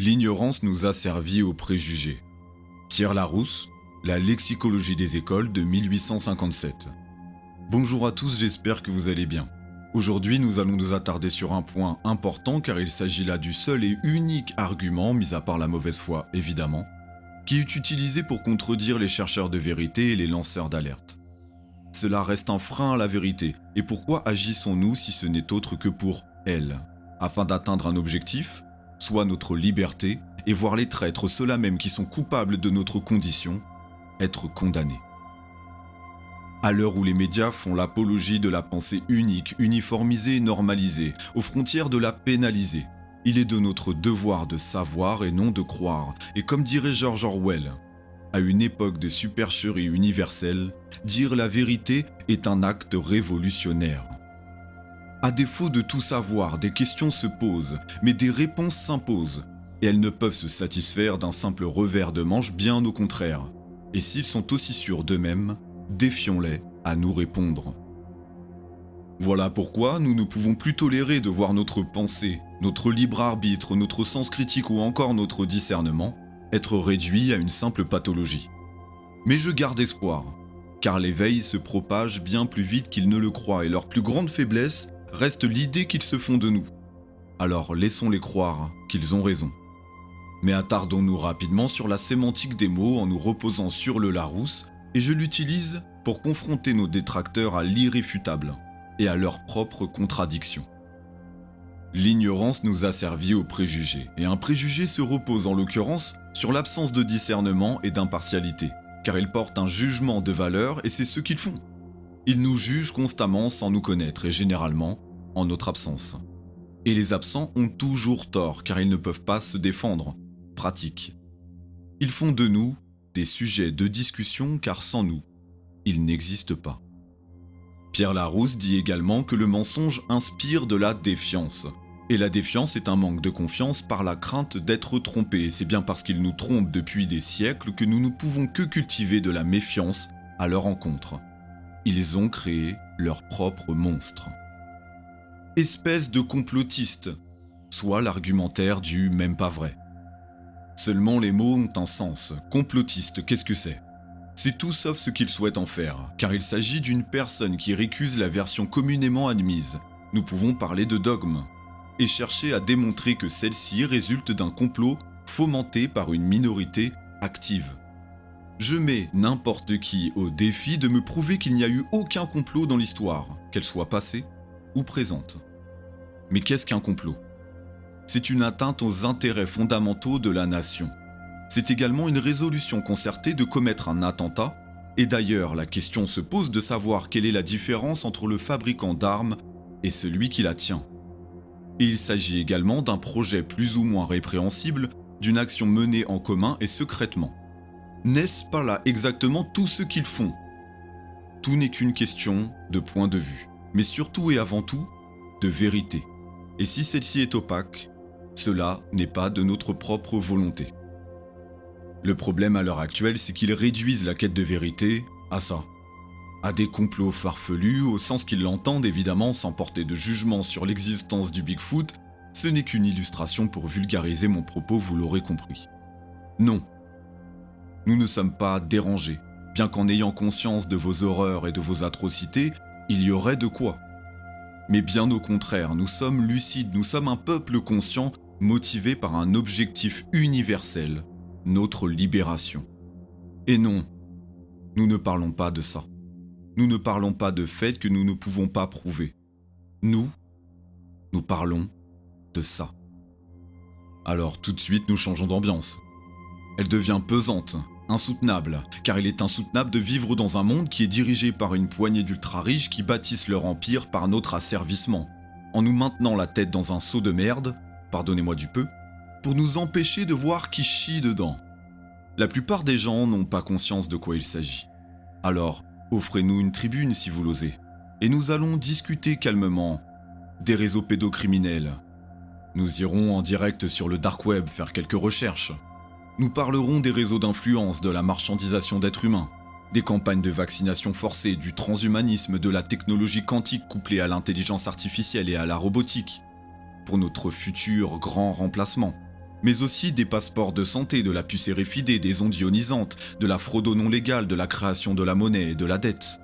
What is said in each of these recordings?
L'ignorance nous a servi aux préjugés. Pierre Larousse, La lexicologie des écoles de 1857. Bonjour à tous, j'espère que vous allez bien. Aujourd'hui, nous allons nous attarder sur un point important car il s'agit là du seul et unique argument, mis à part la mauvaise foi évidemment, qui est utilisé pour contredire les chercheurs de vérité et les lanceurs d'alerte. Cela reste un frein à la vérité, et pourquoi agissons-nous si ce n'est autre que pour elle, afin d'atteindre un objectif, soit notre liberté, et voir les traîtres, ceux-là même qui sont coupables de notre condition, être condamnés. À l'heure où les médias font l'apologie de la pensée unique, uniformisée et normalisée, aux frontières de la pénalisée, il est de notre devoir de savoir et non de croire, et comme dirait George Orwell, à une époque de supercherie universelle, dire la vérité est un acte révolutionnaire. À défaut de tout savoir, des questions se posent, mais des réponses s'imposent, et elles ne peuvent se satisfaire d'un simple revers de manche, bien au contraire. Et s'ils sont aussi sûrs d'eux-mêmes, défions-les à nous répondre. Voilà pourquoi nous ne pouvons plus tolérer de voir notre pensée, notre libre arbitre, notre sens critique ou encore notre discernement être réduits à une simple pathologie. Mais je garde espoir, car l'éveil se propage bien plus vite qu'ils ne le croient et leur plus grande faiblesse reste l'idée qu'ils se font de nous. Alors laissons-les croire qu'ils ont raison. Mais attardons-nous rapidement sur la sémantique des mots en nous reposant sur le Larousse, et je l'utilise pour confronter nos détracteurs à l'irréfutable et à leurs propres contradictions. L'ignorance nous a servi aux préjugés, et un préjugé se repose en l'occurrence sur l'absence de discernement et d'impartialité, car ils portent un jugement de valeur et c'est ce qu'ils font. Ils nous jugent constamment sans nous connaître et généralement en notre absence. Et les absents ont toujours tort car ils ne peuvent pas se défendre. Pratique. Ils font de nous des sujets de discussion car sans nous, ils n'existent pas. Pierre Larousse dit également que le mensonge inspire de la défiance. Et la défiance est un manque de confiance par la crainte d'être trompé. Et c'est bien parce qu'ils nous trompent depuis des siècles que nous ne pouvons que cultiver de la méfiance à leur encontre. Ils ont créé leur propre monstre. Espèce de complotiste, soit l'argumentaire du même pas vrai. Seulement les mots ont un sens. Complotiste, qu'est-ce que c'est ? C'est tout sauf ce qu'ils souhaitent en faire, car il s'agit d'une personne qui récuse la version communément admise. Nous pouvons parler de dogme, et chercher à démontrer que celle-ci résulte d'un complot fomenté par une minorité active. Je mets n'importe qui au défi de me prouver qu'il n'y a eu aucun complot dans l'histoire, qu'elle soit passée ou présente. Mais qu'est-ce qu'un complot ? C'est une atteinte aux intérêts fondamentaux de la nation. C'est également une résolution concertée de commettre un attentat, et d'ailleurs la question se pose de savoir quelle est la différence entre le fabricant d'armes et celui qui la tient. Et il s'agit également d'un projet plus ou moins répréhensible, d'une action menée en commun et secrètement. N'est-ce pas là exactement tout ce qu'ils font ? Tout n'est qu'une question de point de vue, mais surtout et avant tout, de vérité. Et si celle-ci est opaque, cela n'est pas de notre propre volonté. Le problème à l'heure actuelle, c'est qu'ils réduisent la quête de vérité à ça. À des complots farfelus, au sens qu'ils l'entendent évidemment sans porter de jugement sur l'existence du Bigfoot, ce n'est qu'une illustration pour vulgariser mon propos, vous l'aurez compris. Non. Nous ne sommes pas dérangés, bien qu'en ayant conscience de vos horreurs et de vos atrocités, il y aurait de quoi. Mais bien au contraire, nous sommes lucides, nous sommes un peuple conscient, motivé par un objectif universel, notre libération. Et non, nous ne parlons pas de ça. Nous ne parlons pas de faits que nous ne pouvons pas prouver. Nous parlons de ça. Alors tout de suite, nous changeons d'ambiance. Elle devient pesante, insoutenable, car il est insoutenable de vivre dans un monde qui est dirigé par une poignée d'ultra-riches qui bâtissent leur empire par notre asservissement, en nous maintenant la tête dans un seau de merde, pardonnez-moi du peu, pour nous empêcher de voir qui chie dedans. La plupart des gens n'ont pas conscience de quoi il s'agit. Alors, offrez-nous une tribune si vous l'osez, et nous allons discuter calmement des réseaux pédocriminels. Nous irons en direct sur le dark web faire quelques recherches. Nous parlerons des réseaux d'influence, de la marchandisation d'êtres humains, des campagnes de vaccination forcée, du transhumanisme, de la technologie quantique couplée à l'intelligence artificielle et à la robotique, pour notre futur grand remplacement. mais aussi des passeports de santé, de la puce RFID, des ondes ionisantes, de la fraude non légale, de la création de la monnaie et de la dette.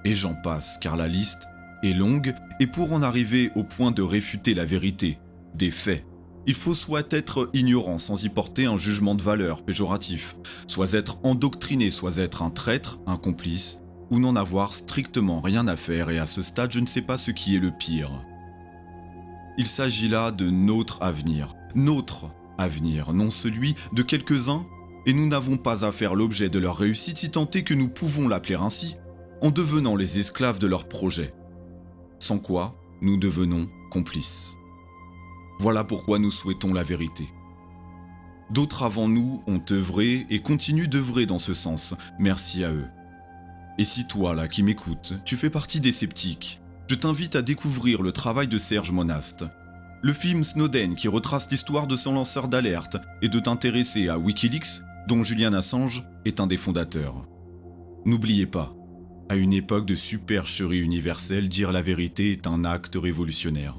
Et j'en passe, car la liste est longue, et pour en arriver au point de réfuter la vérité, des faits, il faut soit être ignorant sans y porter un jugement de valeur péjoratif, soit être endoctriné, soit être un traître, un complice, ou n'en avoir strictement rien à faire, et à ce stade je ne sais pas ce qui est le pire. Il s'agit là de notre avenir, non celui de quelques-uns, et nous n'avons pas à faire l'objet de leur réussite si tant est que nous pouvons l'appeler ainsi, en devenant les esclaves de leurs projets. Sans quoi, nous devenons complices. Voilà pourquoi nous souhaitons la vérité. D'autres avant nous ont œuvré et continuent d'œuvrer dans ce sens, merci à eux. Et si toi, là, qui m'écoutes, tu fais partie des sceptiques, je t'invite à découvrir le travail de Serge Monast, le film Snowden qui retrace l'histoire de son lanceur d'alerte, et de t'intéresser à Wikileaks, dont Julian Assange est un des fondateurs. N'oubliez pas, à une époque de supercherie universelle, dire la vérité est un acte révolutionnaire.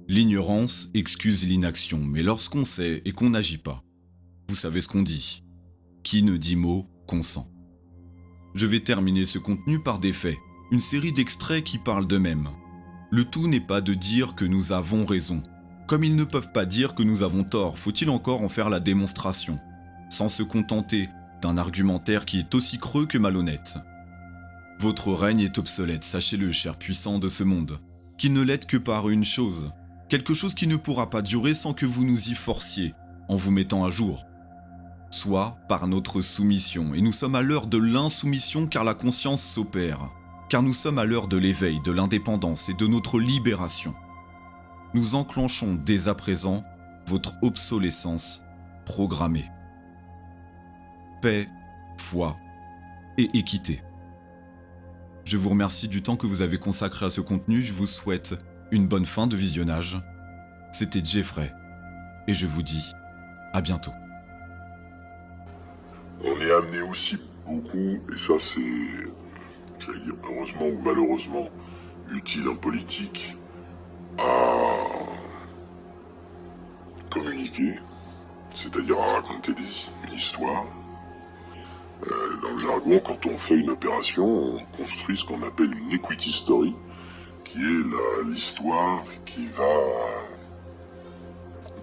L'ignorance excuse l'inaction, mais lorsqu'on sait et qu'on n'agit pas, vous savez ce qu'on dit. Qui ne dit mot consent. Je vais terminer ce contenu par des faits, une série d'extraits qui parlent d'eux-mêmes. Le tout n'est pas de dire que nous avons raison. Comme ils ne peuvent pas dire que nous avons tort, faut-il encore en faire la démonstration, sans se contenter d'un argumentaire qui est aussi creux que malhonnête. Votre règne est obsolète, sachez-le, chers puissants de ce monde, qui ne l'êtes que par une chose, quelque chose qui ne pourra pas durer sans que vous nous y forciez, en vous mettant à jour. Soit par notre soumission, et nous sommes à l'heure de l'insoumission car la conscience s'opère, car nous sommes à l'heure de l'éveil, de l'indépendance et de notre libération. Nous enclenchons dès à présent votre obsolescence programmée. Paix, foi et équité. Je vous remercie du temps que vous avez consacré à ce contenu, je vous souhaite une bonne fin de visionnage. C'était Jeffrey, et je vous dis à bientôt. On est amené aussi beaucoup, et ça c'est, j'allais dire heureusement ou malheureusement, utile en politique, à communiquer, c'est-à-dire à raconter une histoire. Dans le jargon, quand on fait une opération, on construit ce qu'on appelle une equity story, qui est l'histoire qui va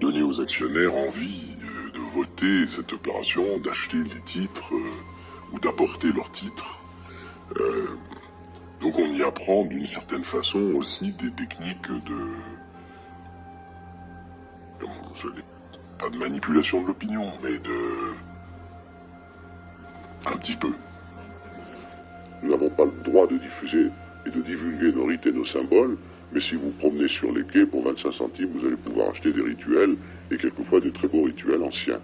donner aux actionnaires envie de voter cette opération, d'acheter les titres ou d'apporter leurs titres. Donc on y apprend d'une certaine façon aussi des techniques pas de manipulation de l'opinion, mais un petit peu. Nous n'avons pas le droit de diffuser et de divulguer nos rites et nos symboles, mais si vous promenez sur les quais pour 25 centimes, vous allez pouvoir acheter des rituels, et quelquefois des très beaux rituels anciens.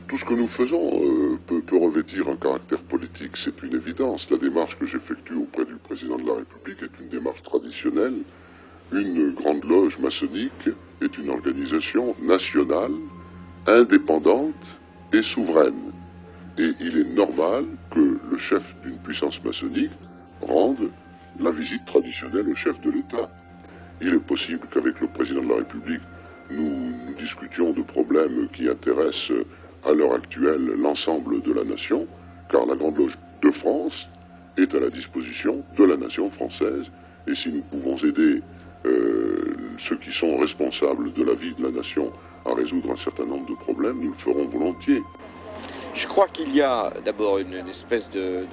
Tout ce que nous faisons peut revêtir un caractère politique, c'est une évidence. La démarche que j'effectue auprès du président de la République est une démarche traditionnelle. Une grande loge maçonnique est une organisation nationale, indépendante et souveraine. Et il est normal que le chef d'une puissance maçonnique rende la visite traditionnelle au chef de l'État. Il est possible qu'avec le président de la République, nous discutions de problèmes qui intéressent à l'heure actuelle l'ensemble de la nation, car la Grande Loge de France est à la disposition de la nation française, et si nous pouvons aider ceux qui sont responsables de la vie de la nation à résoudre un certain nombre de problèmes, nous le ferons volontiers. Je crois qu'il y a d'abord une espèce de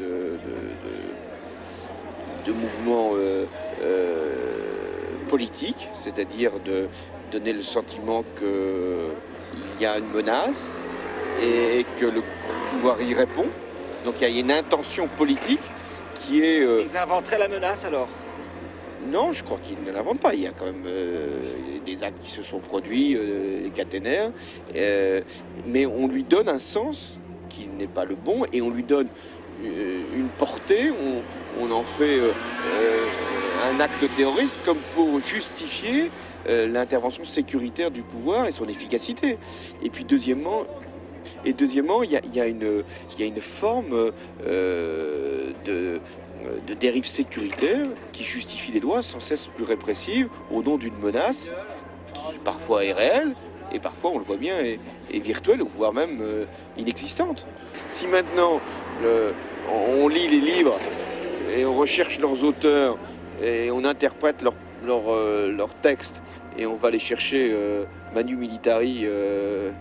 mouvement politique, c'est-à-dire de donner le sentiment qu'il y a une menace et que le pouvoir y répond. Donc il y a une intention politique qui est... Ils inventeraient la menace alors ? Non, je crois qu'ils ne l'inventent pas. Il y a quand même des actes qui se sont produits, des caténaires, mais on lui donne un sens qui n'est pas le bon, et on lui donne une portée, on en fait un acte terroriste comme pour justifier l'intervention sécuritaire du pouvoir et son efficacité. Et puis deuxièmement, il y a une forme de dérive sécuritaire qui justifie des lois sans cesse plus répressives au nom d'une menace qui parfois est réelle, et parfois, on le voit bien, est virtuelle, voire même inexistante. Si maintenant, on lit les livres et on recherche leurs auteurs et on interprète leurs textes et on va les chercher manu militari,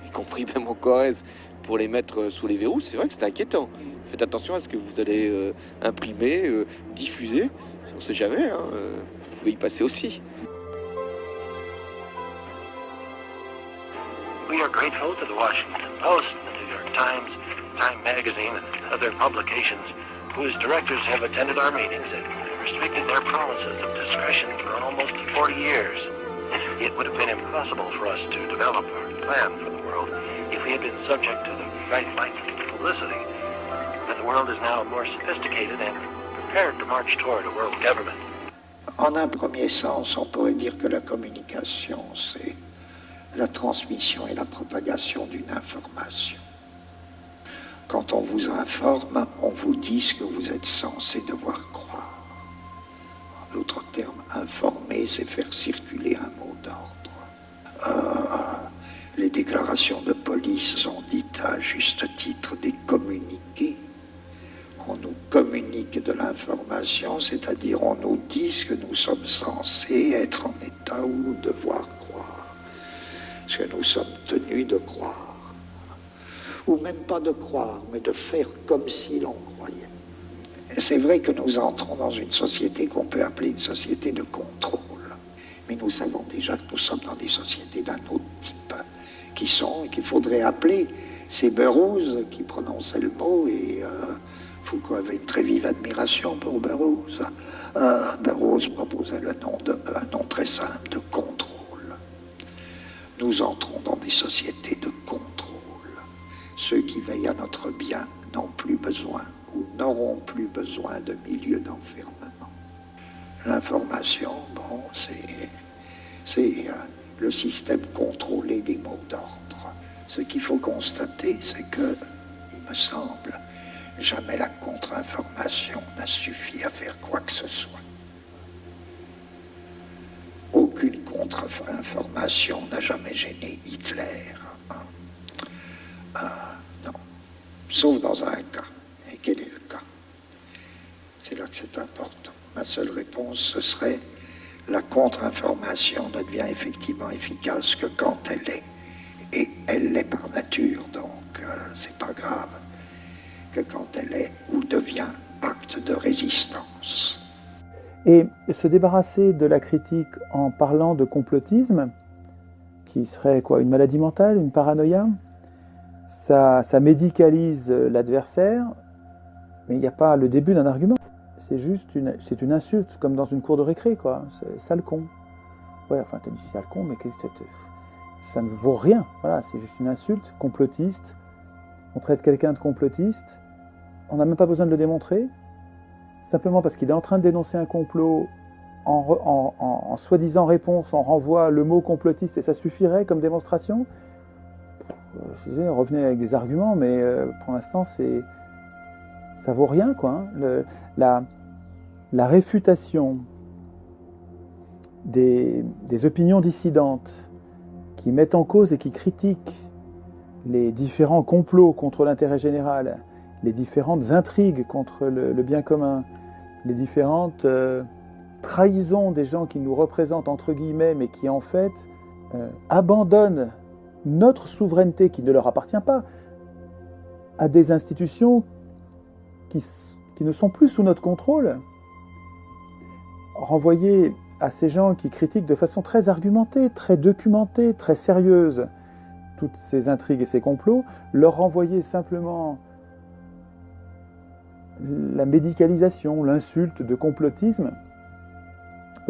y compris même en Corrèze, pour les mettre sous les verrous, c'est vrai que c'est inquiétant. Faites attention à ce que vous allez imprimer, diffuser, on ne sait jamais, hein, vous pouvez y passer aussi. We are grateful to the Washington Post, the New York Times, Time Magazine, and other publications whose directors have attended our meetings and restricted their promises of discretion for almost 40 years. It would have been impossible for us to develop our plan for the world if we had been subject to the right length of publicity. But the world is now more sophisticated and prepared to march toward a world government. En un premier sens, on pourrait dire que la communication, c'est la transmission et la propagation d'une information. Quand on vous informe, on vous dit ce que vous êtes censé devoir croire. En d'autres termes, informer, c'est faire circuler un mot d'ordre. Les déclarations de police sont dites à juste titre des communiqués. On nous communique de l'information, c'est-à-dire on nous dit ce que nous sommes censés être en état ou devoir croire, ce que nous sommes tenus de croire. Ou même pas de croire, mais de faire comme si l'on croyait. Et c'est vrai que nous entrons dans une société qu'on peut appeler une société de contrôle. Mais nous savons déjà que nous sommes dans des sociétés d'un autre type, qu'il faudrait appeler ces Burroughs qui prononçaient le mot, et Foucault avait une très vive admiration pour Burroughs. Burroughs proposait un nom très simple de contrôle. Nous entrons dans des sociétés de contrôle. Ceux qui veillent à notre bien n'ont plus besoin ou n'auront plus besoin de milieux d'enfermement. L'information, bon, c'est le système contrôlé des mots d'ordre. Ce qu'il faut constater, c'est que, il me semble, jamais la contre-information n'a suffi à faire quoi que ce soit. Aucune contre-information n'a jamais gêné Hitler. Non, sauf dans un cas. Et quel est le cas? C'est là que c'est important. Ma seule réponse, ce serait la contre-information ne devient effectivement efficace que quand elle est. Et elle l'est par nature, donc c'est pas grave que quand elle est ou devient acte de résistance. Et se débarrasser de la critique en parlant de complotisme, qui serait quoi, une maladie mentale, une paranoïa, ça médicalise l'adversaire, mais il n'y a pas le début d'un argument. C'est juste une insulte, comme dans une cour de récré, quoi. C'est sale con. Ouais, enfin, t'as dit sale con, mais ça ne vaut rien. Voilà, c'est juste une insulte, complotiste. On traite quelqu'un de complotiste. On n'a même pas besoin de le démontrer. Simplement parce qu'il est en train de dénoncer un complot, en soi-disant réponse, on renvoie le mot complotiste et ça suffirait comme démonstration. Je disais, revenez avec des arguments, mais pour l'instant, ça vaut rien, quoi. Hein. La réfutation des opinions dissidentes qui mettent en cause et qui critiquent les différents complots contre l'intérêt général, les différentes intrigues contre le bien commun, les différentes trahisons des gens qui nous représentent entre guillemets, mais qui en fait abandonnent notre souveraineté qui ne leur appartient pas à des institutions qui ne sont plus sous notre contrôle. Renvoyer à ces gens qui critiquent de façon très argumentée, très documentée, très sérieuse toutes ces intrigues et ces complots, leur renvoyer simplement la médicalisation, l'insulte de complotisme,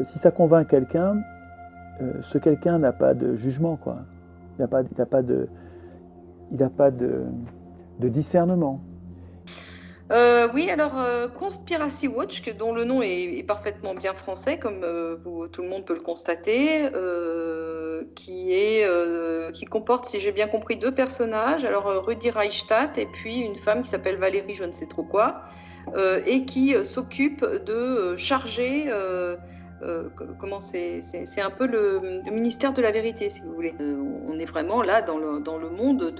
si ça convainc quelqu'un, ce quelqu'un n'a pas de jugement, quoi. Il n'a pas de discernement. Oui, alors Conspiracy Watch, dont le nom est parfaitement bien français, comme tout le monde peut le constater, qui comporte, si j'ai bien compris, 2 personnages, alors Rudi Reichstadt et puis une femme qui s'appelle Valérie je ne sais trop quoi, et qui s'occupe de charger comment c'est un peu le ministère de la vérité, si vous voulez. On est vraiment là dans le monde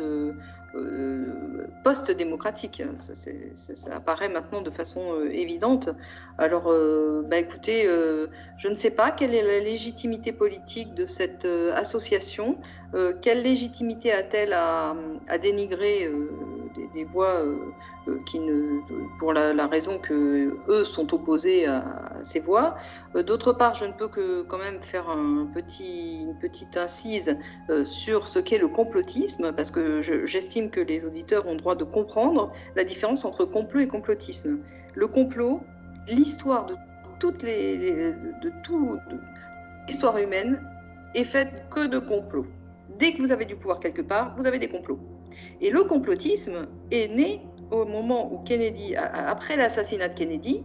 post-démocratique. Ça apparaît maintenant de façon évidente. Alors, écoutez, je ne sais pas quelle est la légitimité politique de cette association. Quelle légitimité a-t-elle à dénigrer des voix qui ne, pour la raison que eux sont opposés à ces voix. D'autre part, je ne peux que quand même faire une petite incise sur ce qu'est le complotisme, parce que j'estime que les auditeurs ont le droit de comprendre la différence entre complot et complotisme. Le complot, l'histoire de toute l'histoire humaine est faite que de complots. Dès que vous avez du pouvoir quelque part, vous avez des complots. Et le complotisme est né au moment où Kennedy, après l'assassinat de Kennedy,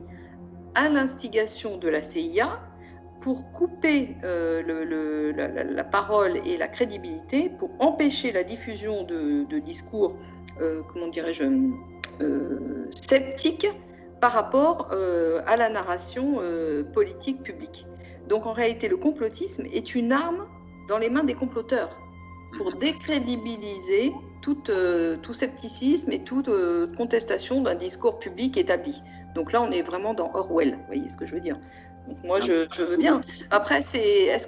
à l'instigation de la CIA, pour couper la parole et la crédibilité, pour empêcher la diffusion de discours, comment dirais-je, sceptiques par rapport à la narration politique publique. Donc en réalité, le complotisme est une arme dans les mains des comploteurs pour décrédibiliser tout scepticisme et toute contestation d'un discours public établi. Donc là, on est vraiment dans Orwell, vous voyez ce que je veux dire. Donc moi, je veux bien. Après, est-ce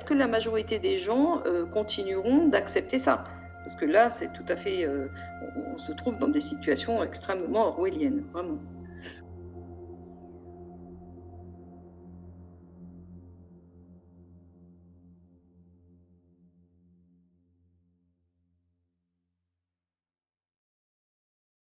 que la majorité des gens continueront d'accepter ça? Parce que là, c'est tout à fait... on se trouve dans des situations extrêmement orwelliennes, vraiment.